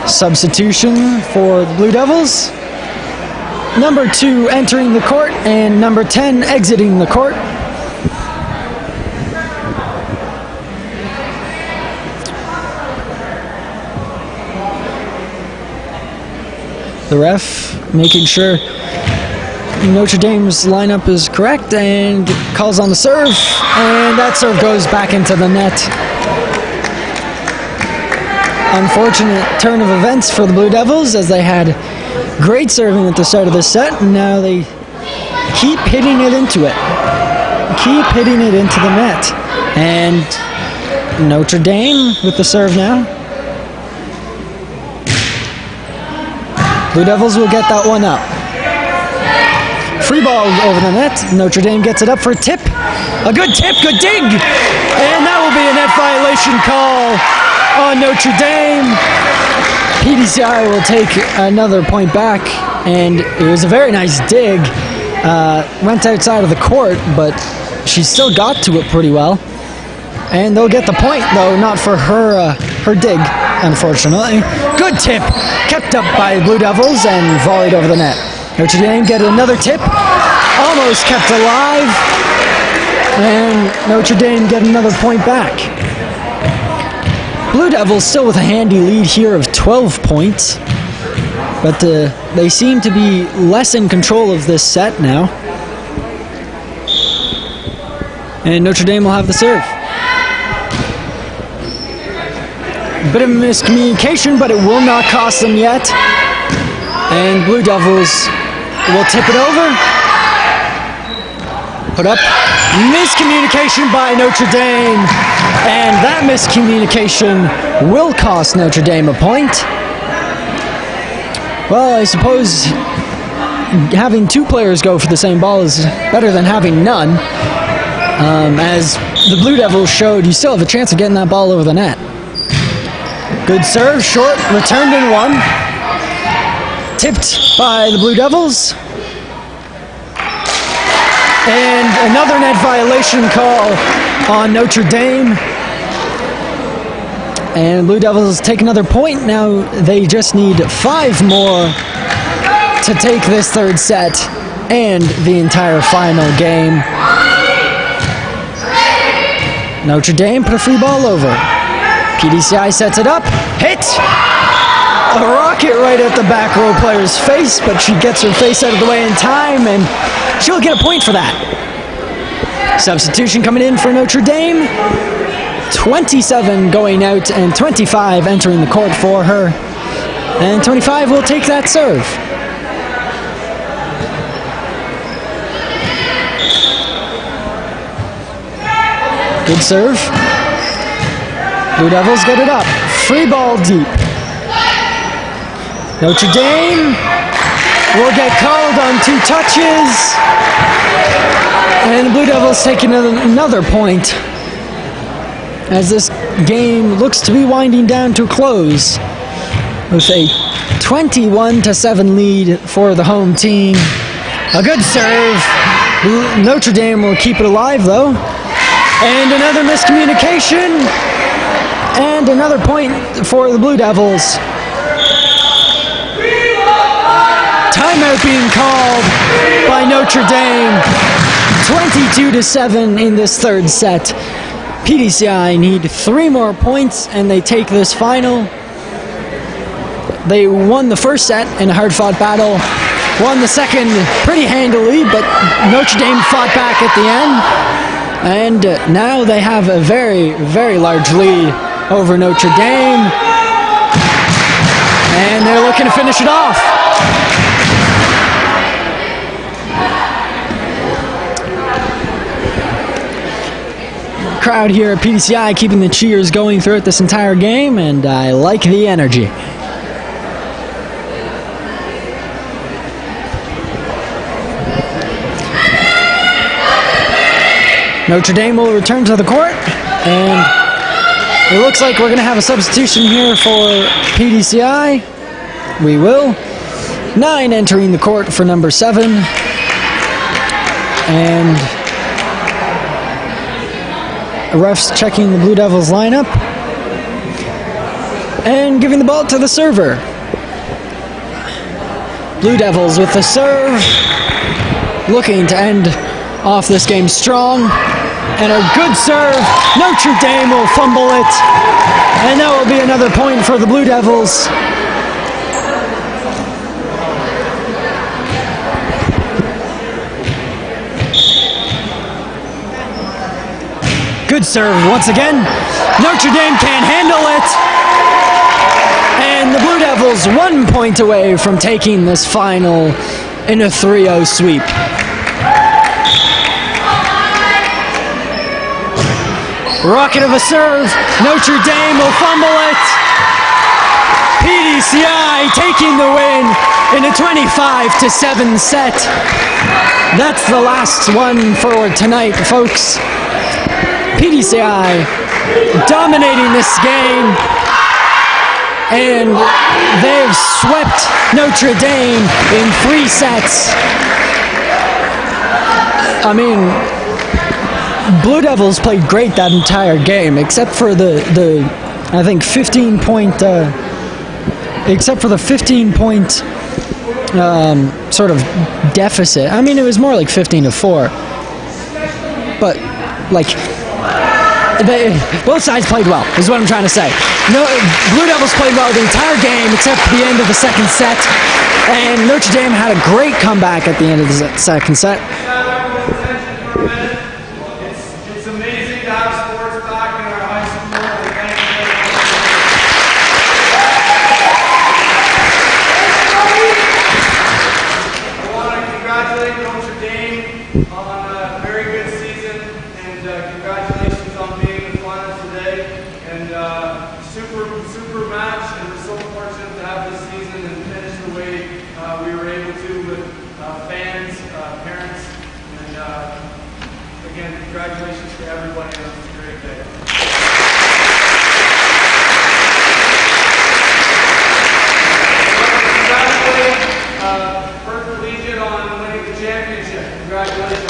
Substitution for the Blue Devils. Number 2 entering the court and number 10 exiting the court. The ref making sure Notre Dame's lineup is correct and calls on the serve, and that serve goes back into the net. Unfortunate turn of events for the Blue Devils, as they had great serving at the start of this set, and now they keep hitting it into it. Keep hitting it into the net. And Notre Dame with the serve now. Blue Devils will get that one up. Free ball over the net. Notre Dame gets it up for a tip. A good tip, good dig! And that will be a net violation call on Notre Dame. PDCI will take another point back, and it was a very nice dig. Went outside of the court, but she still got to it pretty well. And they'll get the point, though, not for her dig, unfortunately. Good tip, kept up by Blue Devils and volleyed over the net. Notre Dame get another tip, almost kept alive, and Notre Dame get another point back. Blue Devils still with a handy lead here of 12 points, but they seem to be less in control of this set now. And Notre Dame will have the serve. A bit of miscommunication, but it will not cost them yet. And Blue Devils will tip it over. Put up. Miscommunication by Notre Dame. And that miscommunication will cost Notre Dame a point. Well, I suppose having two players go for the same ball is better than having none. As the Blue Devils showed, you still have a chance of getting that ball over the net. Good serve, short, returned in one. Tipped by the Blue Devils. And another net violation call on Notre Dame. And Blue Devils take another point. Now they just need 5 more to take this third set and the entire final game. Notre Dame put a free ball over. PDCI sets it up. Hit! A rocket right at the back row player's face, but she gets her face out of the way in time, and she'll get a point for that. Substitution coming in for Notre Dame. 27 going out and 25 entering the court for her. And 25 will take that serve. Good serve. Blue Devils get it up. Free ball deep. Notre Dame will get called on 2 touches. And the Blue Devils take another point as this game looks to be winding down to a close with a 21-7 lead for the home team. A good serve. Notre Dame will keep it alive, though. And another miscommunication. And another point for the Blue Devils. Timeout being called by Notre Dame. 22-7 in this third set. PDCI need 3 more points and they take this final. They won the first set in a hard-fought battle, won the second pretty handily, but Notre Dame fought back at the end, and now they have a very, very large lead over Notre Dame, and they're looking to finish it off. Crowd here at PDCI keeping the cheers going throughout this entire game, and I like the energy. Notre Dame will return to the court, and it looks like we're going to have a substitution here for PDCI. We will. 9 entering the court for number 7, and refs checking the Blue Devils lineup and giving the ball to the server. Blue Devils with the serve, looking to end off this game strong, and a good serve. Notre Dame will fumble it, and that will be another point for the Blue Devils. Good serve once again. Notre Dame can't handle it. And the Blue Devils 1 point away from taking this final in a 3-0 sweep. Rocket of a serve. Notre Dame will fumble it. PDCI taking the win in a 25-7 set. That's the last one for tonight, folks. PDCI dominating this game, and they've swept Notre Dame in 3 sets. I mean, Blue Devils played great that entire game, except for the I think 15 point sort of deficit. I mean, it was more like 15-4, but like, both sides played well, is what I'm trying to say. No, Blue Devils played well the entire game except the end of the second set, and Notre Dame had a great comeback at the end of the second set. It's amazing to have sports back in our high school. I want to congratulate Notre Dame on a very good season, and congratulations on being in the finals today. And super match, and we're so fortunate to have this season and finish the way we were able to with fans, parents, and again, congratulations to everybody on this great day. Congratulate Purple Legion on winning the championship. Congratulations.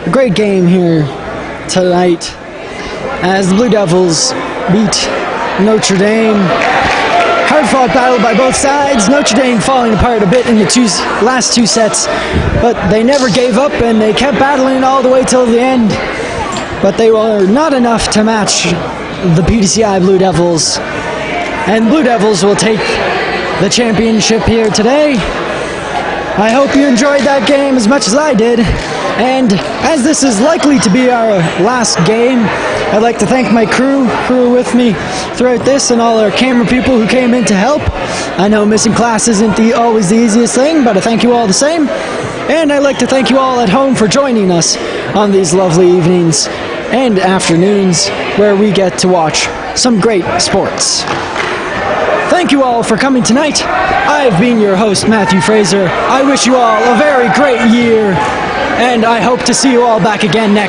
A great game here tonight as the Blue Devils beat Notre Dame. Hard-fought battle by both sides. Notre Dame falling apart a bit in the last 2 sets, but they never gave up and they kept battling all the way till the end. But they were not enough to match the PDCI Blue Devils, and Blue Devils will take the championship here today. I hope you enjoyed that game as much as I did. And as this is likely to be our last game, I'd like to thank my crew who were with me throughout this, and all our camera people who came in to help. I know missing class isn't always the easiest thing, but I thank you all the same. And I'd like to thank you all at home for joining us on these lovely evenings and afternoons where we get to watch some great sports. Thank you all for coming tonight. I've been your host, Matthew Fraser. I wish you all a very great year. and I hope to see you all back again next